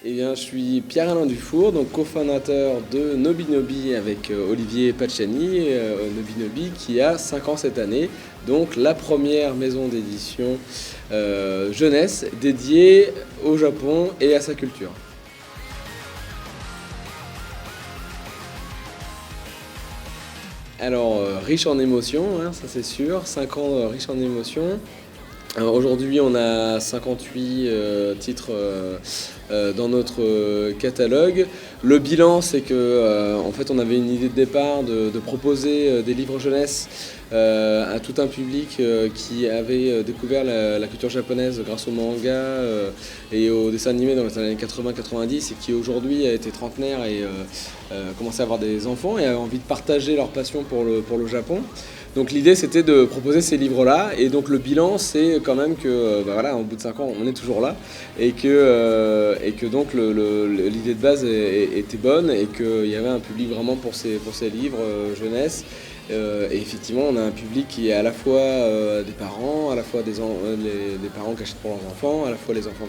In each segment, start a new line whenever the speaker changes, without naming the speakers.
Eh bien, je suis Pierre-Alain Dufour, donc cofondateur de Nobinobi avec Olivier Pacciani, Nobinobi qui a 5 ans cette année, donc la première maison d'édition jeunesse dédiée au Japon et à sa culture. Alors, riche en émotions, hein, ça c'est sûr, 5 ans riches en émotions. Aujourd'hui, on a 58 titres dans notre catalogue. Le bilan, c'est que en fait, on avait une idée de départ de proposer des livres jeunesse à tout un public qui avait découvert la culture japonaise grâce au manga et aux dessins animés dans les années 80-90 et qui aujourd'hui a été trentenaire et commençait à avoir des enfants et a envie de partager leur passion pour le Japon. Donc l'idée c'était de proposer ces livres-là et donc le bilan c'est quand même que voilà, au bout de 5 ans on est toujours là et que donc l'idée de base était bonne et qu'il y avait un public vraiment pour ces livres jeunesse. Et effectivement, on a un public qui est à la fois des parents, à la fois des parents qui achètent pour leurs enfants, à la fois les enfants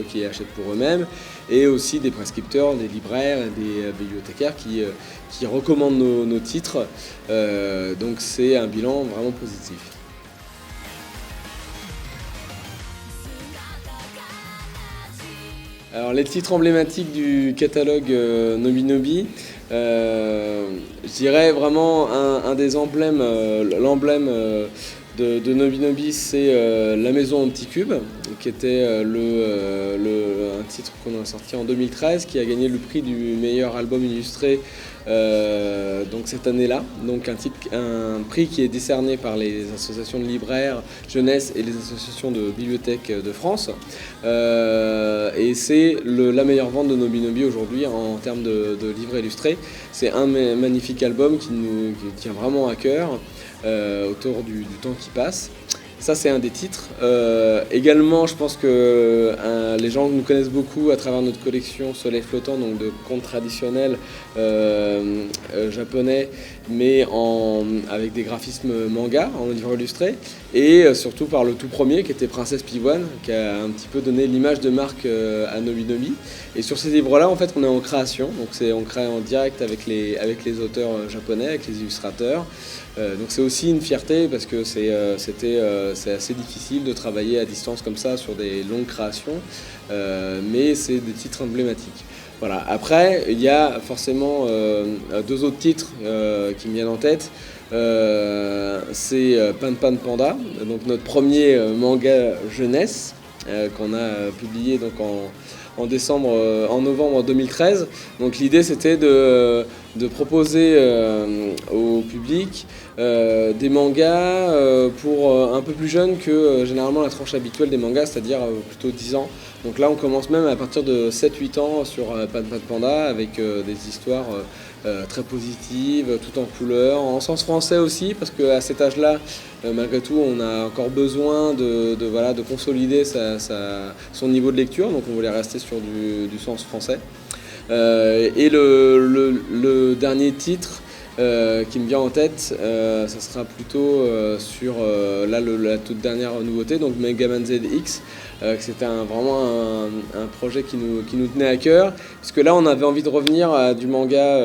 qui achètent pour eux-mêmes, et aussi des prescripteurs, des libraires, des bibliothécaires qui recommandent nos titres. Donc c'est un bilan vraiment positif. Alors les titres emblématiques du catalogue Nobinobi, je dirais vraiment un des emblèmes, l'emblème de Nobinobi, c'est La Maison au Petit Cube, qui était un titre qu'on a sorti en 2013, qui a gagné le prix du meilleur album illustré donc cette année-là. Donc un prix qui est décerné par les associations de libraires jeunesse et les associations de bibliothèques de France. Et c'est la meilleure vente de Nobinobi aujourd'hui en termes de livres illustrés. C'est un magnifique album qui tient vraiment à cœur autour du temps qui passe. Ça, c'est un des titres. Également, je pense que les gens nous connaissent beaucoup à travers notre collection Soleil Flottant, donc de contes traditionnels japonais, mais avec des graphismes manga en livre illustré, et surtout par le tout premier qui était Princesse Pivoine, qui a un petit peu donné l'image de marque à Nobinobi. Et sur ces livres-là, en fait, on est en création, donc on crée en direct avec les auteurs japonais, avec les illustrateurs. Donc c'est aussi une fierté parce que c'est assez difficile de travailler à distance comme ça sur des longues créations, mais c'est des titres emblématiques. Voilà. Après, il y a forcément deux autres titres qui me viennent en tête. C'est Pan Pan Panda, donc notre premier manga jeunesse qu'on a publié donc en novembre 2013. Donc l'idée c'était de proposer au public des mangas pour un peu plus jeunes que généralement la tranche habituelle des mangas, c'est-à-dire plutôt 10 ans. Donc là on commence même à partir de 7-8 ans sur Pan Pan Panda avec des histoires très positives, tout en couleur, en sens français aussi, parce qu'à cet âge-là, malgré tout, on a encore besoin de consolider son niveau de lecture, donc on voulait rester sur du sens français. Et le dernier titre qui me vient en tête, ça sera plutôt sur la toute dernière nouveauté, donc Mega Man ZX. C'était vraiment un projet qui nous tenait à cœur, puisque là on avait envie de revenir à du manga,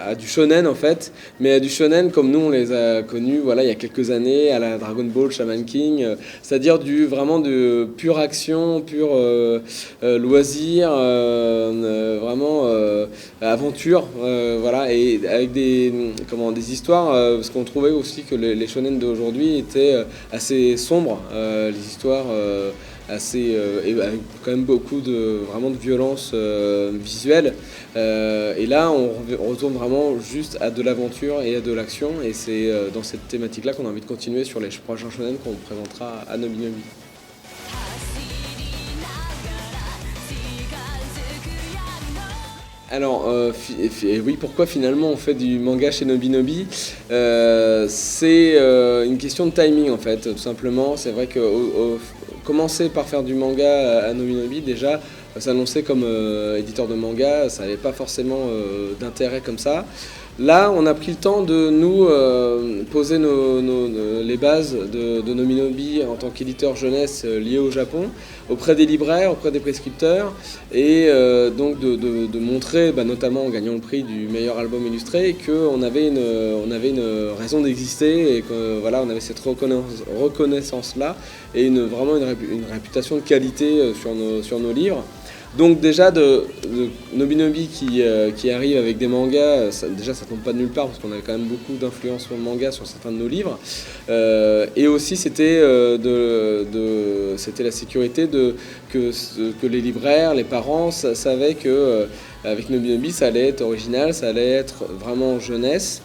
à du shonen en fait, mais à du shonen comme nous on les a connus il y a quelques années, à la Dragon Ball, Shaman King, c'est-à-dire vraiment de pure action, pur loisir, vraiment aventure, et avec des histoires, parce qu'on trouvait aussi que les shonen d'aujourd'hui étaient assez sombres, les histoires et avec quand même beaucoup de violence visuelle. Et là, on retourne vraiment juste à de l'aventure et à de l'action. Et c'est dans cette thématique-là qu'on a envie de continuer sur les prochains shonen qu'on présentera à Nobinobi. Alors, oui, pourquoi finalement on fait du manga chez Nobinobi? C'est une question de timing en fait, tout simplement. C'est vrai que commencer par faire du manga à Nobinobi, déjà, s'annoncer comme éditeur de manga, ça n'avait pas forcément d'intérêt comme ça. Là, on a pris le temps de nous poser les bases de Nominobi en tant qu'éditeur jeunesse lié au Japon, auprès des libraires, auprès des prescripteurs, et donc de montrer, notamment en gagnant le prix du meilleur album illustré, qu'on avait une raison d'exister et que voilà, on avait cette reconnaissance-là et vraiment une réputation de qualité sur nos livres. Donc déjà de Nominobi qui arrive avec des mangas, ça tombe pas de nulle part parce qu'on avait quand même beaucoup d'influence sur le manga sur certains de nos livres. Et aussi c'était la sécurité que les libraires, les parents savaient que avec Nominobi ça allait être original, ça allait être vraiment jeunesse.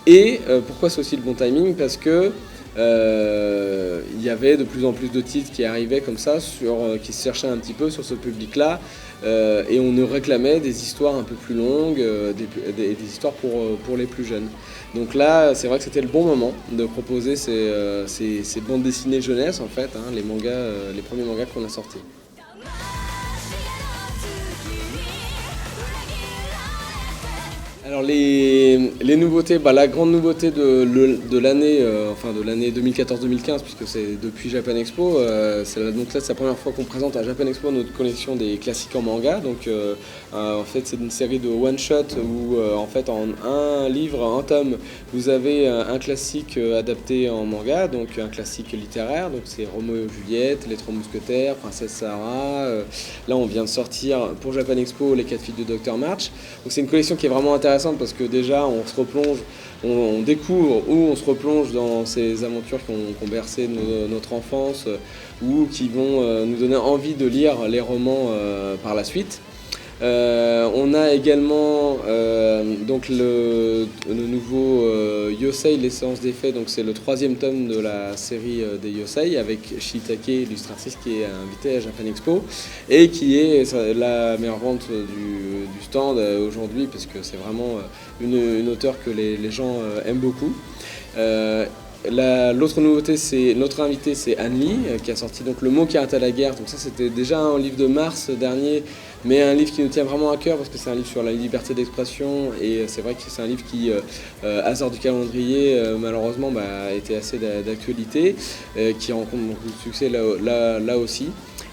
Et pourquoi c'est aussi le bon timing? Parce que il y avait de plus en plus de titres qui arrivaient comme ça, qui se cherchaient un petit peu sur ce public-là, et on nous réclamait des histoires un peu plus longues, des histoires pour les plus jeunes. Donc là, c'est vrai que c'était le bon moment de proposer ces bandes dessinées jeunesse, en fait, hein, les mangas, les premiers mangas qu'on a sortis. Alors les nouveautés, la grande nouveauté de l'année, de l'année 2014-2015, puisque c'est depuis Japan Expo, donc là c'est la première fois qu'on présente à Japan Expo notre collection des classiques en manga. Donc en fait c'est une série de one shot où en fait en un livre, un tome, vous avez un classique adapté en manga, donc un classique littéraire, donc c'est Roméo et Juliette, Les Trois Mousquetaires, Princesse Sarah. Là on vient de sortir pour Japan Expo Les 4 filles de Dr March. Donc c'est une collection qui est vraiment intéressante parce que déjà on se replonge, on découvre ou on se replonge dans ces aventures qui ont bercé notre enfance ou qui vont nous donner envie de lire les romans par la suite. On a également donc le nouveau Yosei, l'essence des faits, donc c'est le 3e tome de la série des Yosei avec Shiitake, illustratrice qui est invitée à Japan Expo et qui est la meilleure vente du stand aujourd'hui parce que c'est vraiment une auteure que les gens aiment beaucoup. L'autre nouveauté, c'est notre invité, c'est Anne Lee, qui a sorti donc Le mot qui arrêta la guerre. Donc ça, c'était déjà un livre de mars dernier, mais un livre qui nous tient vraiment à cœur parce que c'est un livre sur la liberté d'expression et c'est vrai que c'est un livre qui, hasard du calendrier, malheureusement, était assez d'actualité, qui rencontre beaucoup de succès là aussi.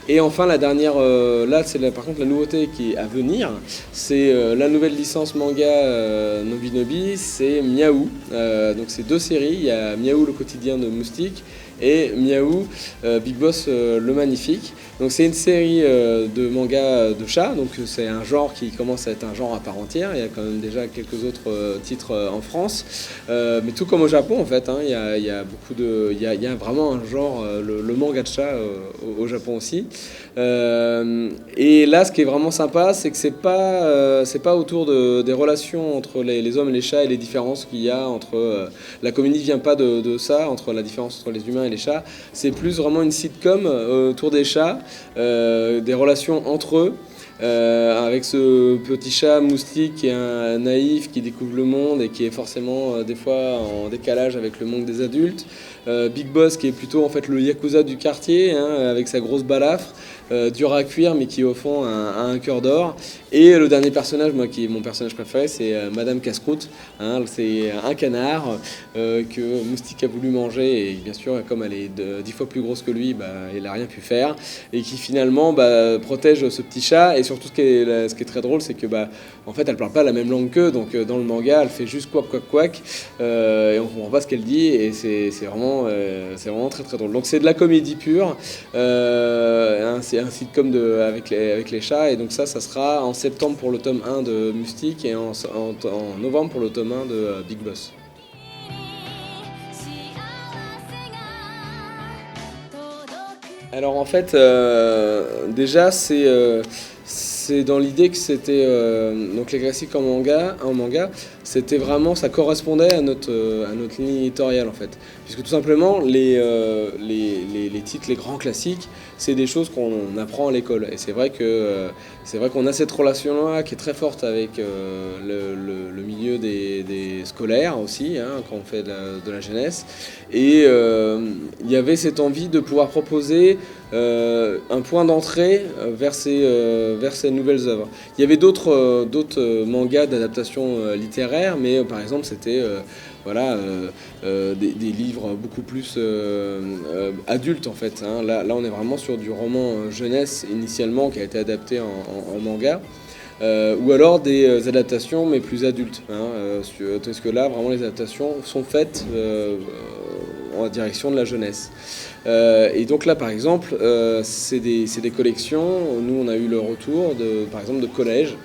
Et enfin la dernière, par contre la nouveauté qui est à venir, c'est la nouvelle licence manga Nominobi, c'est Miaou. Donc c'est 2 séries, il y a Miaou le quotidien de Moustique et Miaou Big Boss le magnifique. Donc c'est une série de mangas de chats, donc c'est un genre qui commence à être un genre à part entière. Il y a quand même déjà quelques autres titres en France, mais tout comme au Japon en fait, hein, il y a vraiment un genre, le manga de chat au Japon aussi. Et là, ce qui est vraiment sympa, c'est que c'est pas autour des relations entre les hommes et les chats et les différences qu'il y a entre la comédie vient pas de ça, entre la différence entre les humains et les chats. C'est plus vraiment une sitcom autour des chats, des relations entre eux. Avec ce petit chat Moustique qui est un naïf qui découvre le monde et qui est forcément des fois en décalage avec le monde des adultes. Big Boss qui est plutôt en fait le yakuza du quartier, hein, avec sa grosse balafre, dur à cuire mais qui au fond a un cœur d'or. Et le dernier personnage, moi qui est mon personnage préféré, c'est Madame Casse-Croûte, hein, c'est un canard que Moustique a voulu manger et bien sûr comme elle est 10 fois plus grosse que lui, il n'a rien pu faire et qui finalement protège ce petit chat. Et surtout ce qui est très drôle, c'est que en fait elle parle pas la même langue qu'eux, donc dans le manga elle fait juste quack quack quack et on comprend pas ce qu'elle dit et c'est vraiment très très drôle. Donc c'est de la comédie pure, c'est un sitcom avec les chats et donc ça sera en septembre pour le tome 1 de Moustique et en novembre pour le tome 1 de Big Boss. Alors en fait, déjà c'est dans l'idée que c'était donc les classiques en manga, c'était vraiment ça correspondait à notre ligne éditoriale en fait, puisque tout simplement les titres, les grands classiques, c'est des choses qu'on apprend à l'école et c'est vrai qu'on a cette relation là qui est très forte avec le milieu des scolaires aussi, hein, quand on fait de la jeunesse et il y avait cette envie de pouvoir proposer un point d'entrée vers ces nouvelles œuvres. Il y avait d'autres mangas d'adaptation littéraire, mais par exemple c'était des livres beaucoup plus adultes en fait. Hein. Là, on est vraiment sur du roman jeunesse initialement qui a été adapté en manga. Ou alors des adaptations mais plus adultes. Hein, parce que là, vraiment, les adaptations sont faites en direction de la jeunesse. Et donc là, par exemple, c'est des collections. Nous, on a eu le retour, par exemple, de collèges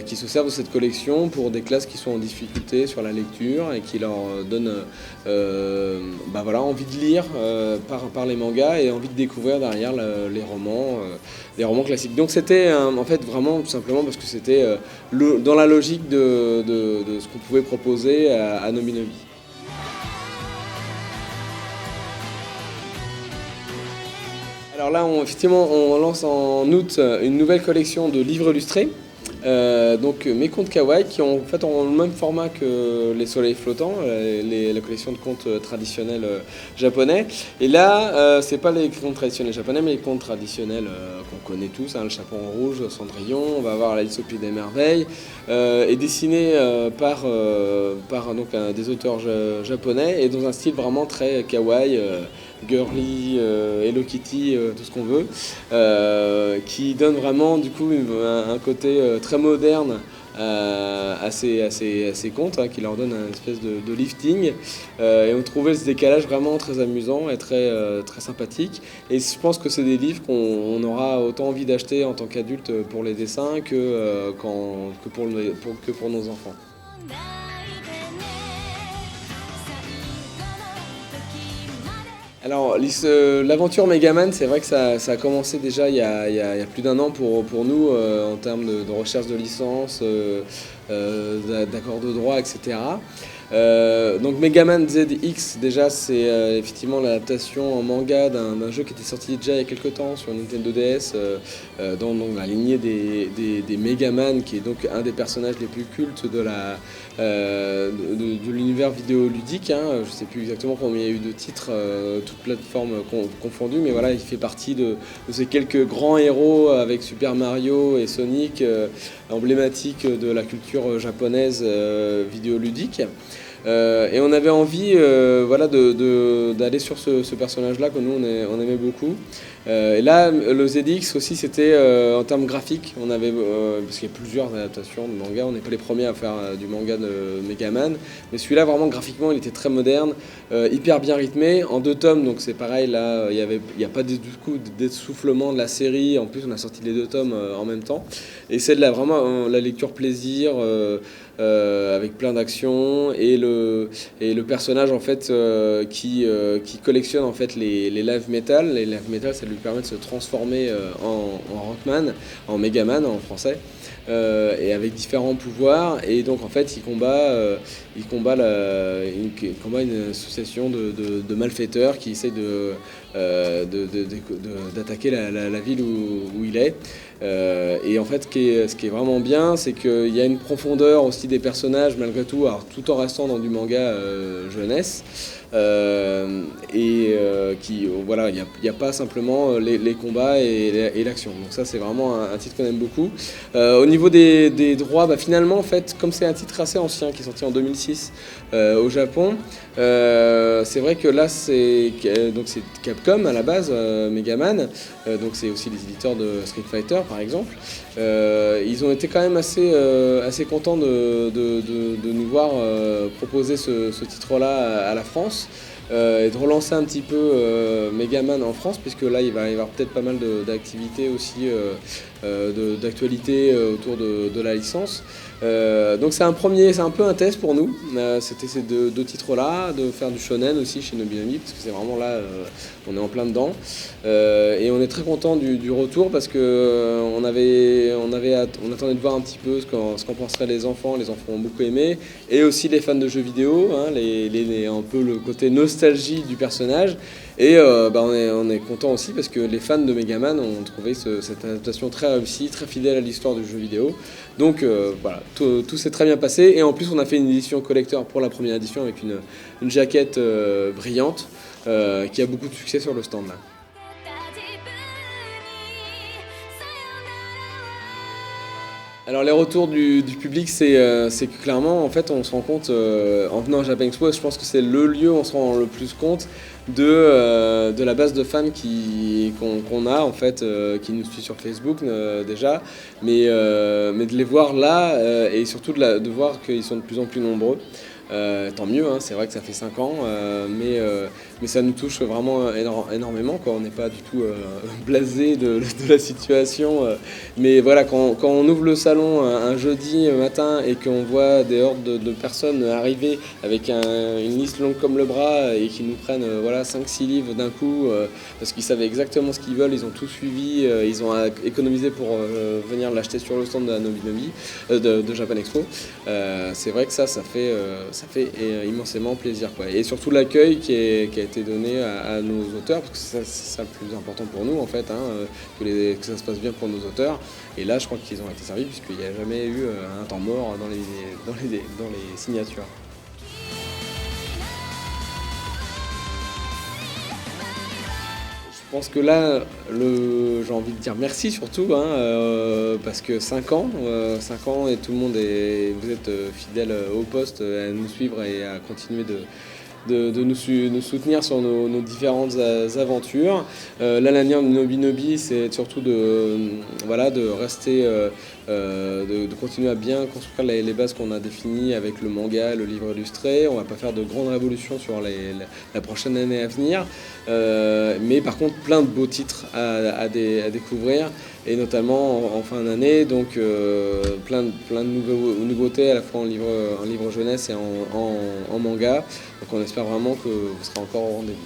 qui se servent de cette collection pour des classes qui sont en difficulté sur la lecture et qui leur donnent envie de lire par les mangas et envie de découvrir derrière les romans classiques. Donc c'était en fait vraiment tout simplement parce que c'était dans la logique de ce qu'on pouvait proposer à Nominobi. Alors là, effectivement, on lance en août une nouvelle collection de livres illustrés. Donc mes contes kawaii qui ont le même format que les soleils flottants, la collection de contes traditionnels japonais. Et là, c'est pas les contes traditionnels japonais, mais les contes traditionnels qu'on connaît tous, hein, le chaperon rouge, Cendrillon. On va avoir l'Alice au pays des merveilles, et dessiné par des auteurs japonais et dans un style vraiment très kawaii. Girly, Hello Kitty, tout ce qu'on veut, qui donne vraiment du coup un côté très moderne à ces contes, hein, qui leur donne une espèce de lifting. Et on trouvait ce décalage vraiment très amusant et très sympathique. Et je pense que c'est des livres qu'on aura autant envie d'acheter en tant qu'adulte pour les dessins que pour nos enfants. Alors, l'aventure Megaman, c'est vrai que ça a commencé déjà il y a plus d'un an pour nous en termes de recherche de licence, d'accords de droit, etc. Donc Megaman ZX, déjà, c'est effectivement l'adaptation en manga d'un jeu qui était sorti déjà il y a quelques temps sur Nintendo DS, dans la lignée des Megaman, qui est donc un des personnages les plus cultes de l'univers vidéoludique. Hein. Je ne sais plus exactement combien il y a eu de titres, toutes plateformes confondues, mais voilà, il fait partie de ces quelques grands héros avec Super Mario et Sonic, emblématiques de la culture japonaise vidéoludique. Et on avait envie d'aller sur ce personnage-là que nous on aimait beaucoup. Et là, le ZX aussi, c'était en termes graphiques. On avait, parce qu'il y a plusieurs adaptations de manga, on n'est pas les premiers à faire du manga de Megaman. Mais celui-là, vraiment graphiquement, il était très moderne, hyper bien rythmé, en 2 tomes. Donc c'est pareil, là, il n'y a pas du coup d'essoufflement de la série. En plus, on a sorti les 2 tomes en même temps. Et c'est vraiment la lecture plaisir. Avec plein d'actions et le personnage en fait qui collectionne en fait les live metal. Les live metal, ça lui permet de se transformer en Rockman, en Megaman en français, et avec différents pouvoirs. Et donc en fait il combat une association de malfaiteurs qui essaient d'attaquer la ville où il est. Et en fait, ce qui est vraiment bien, c'est qu'il y a une profondeur aussi des personnages malgré tout, alors, tout en restant dans du manga jeunesse. Voilà, il n'y a pas simplement les combats et l'action. Donc ça, c'est vraiment un titre qu'on aime beaucoup. Au niveau des droits, finalement, en fait, comme c'est un titre assez ancien qui est sorti en 2006 au Japon, c'est vrai que là, c'est Capcom à la base, Megaman. Donc c'est aussi les éditeurs de Street Fighter, par exemple. Ils ont été quand même assez contents de nous voir proposer ce titre-là à la France. Et de relancer un petit peu Megaman en France, puisque là il va y avoir peut-être pas mal d'activités aussi, d'actualité autour de la licence. Donc c'est un peu un test pour nous. C'était ces deux titres-là, de faire du shonen aussi chez Nominobi, parce que c'est vraiment là, on est en plein dedans. Et on est très content du retour, parce que on attendait de voir un petit peu ce qu'en penseraient les enfants. Les enfants ont beaucoup aimé, et aussi les fans de jeux vidéo, hein, un peu le côté nostalgie du personnage. Et on est content aussi parce que les fans de Megaman ont trouvé cette adaptation très réussie, très fidèle à l'histoire du jeu vidéo. Donc voilà, tout s'est très bien passé. Et en plus, on a fait une édition collector pour la première édition avec une jaquette brillante qui a beaucoup de succès sur le stand là. Alors les retours du public, c'est que clairement, en fait, on se rend compte, en venant à Japan Expo, je pense que c'est le lieu où on se rend le plus compte de la base de fans qu'on a, en fait, qui nous suit sur Facebook déjà, mais de les voir là, et surtout de voir qu'ils sont de plus en plus nombreux. Tant mieux, hein, c'est vrai que ça fait 5 ans, mais ça nous touche vraiment énormément, quoi. On n'est pas du tout blasé de la situation. Mais voilà, quand on ouvre le salon un jeudi matin et qu'on voit des hordes de personnes arriver avec une liste longue comme le bras et qui nous prennent voilà, 5-6 livres d'un coup, parce qu'ils savaient exactement ce qu'ils veulent, ils ont tout suivi, ils ont économisé pour venir l'acheter sur le stand de la Nobinobi, de Japan Expo. C'est vrai que ça fait immensément plaisir, quoi. Et surtout l'accueil qui a été donné à nos auteurs, parce que c'est ça le plus important pour nous, en fait, hein, que ça se passe bien pour nos auteurs. Et là, je crois qu'ils ont été servis, puisqu'il n'y a jamais eu un temps mort dans les signatures. Je pense que là, j'ai envie de dire merci surtout, hein, parce que 5 ans, 5 ans et tout le monde vous êtes fidèles au poste, à nous suivre et à continuer de nous soutenir sur nos différentes aventures. Là, l'année de Nobinobi, c'est surtout de rester, de continuer à bien construire les bases qu'on a définies avec le manga, le livre illustré. On va pas faire de grandes révolutions sur la prochaine année à venir, mais par contre plein de beaux titres à découvrir, et notamment en fin d'année, donc plein de nouveautés à la fois en livre jeunesse et en manga. Donc on espère vraiment que vous serez encore au rendez-vous.「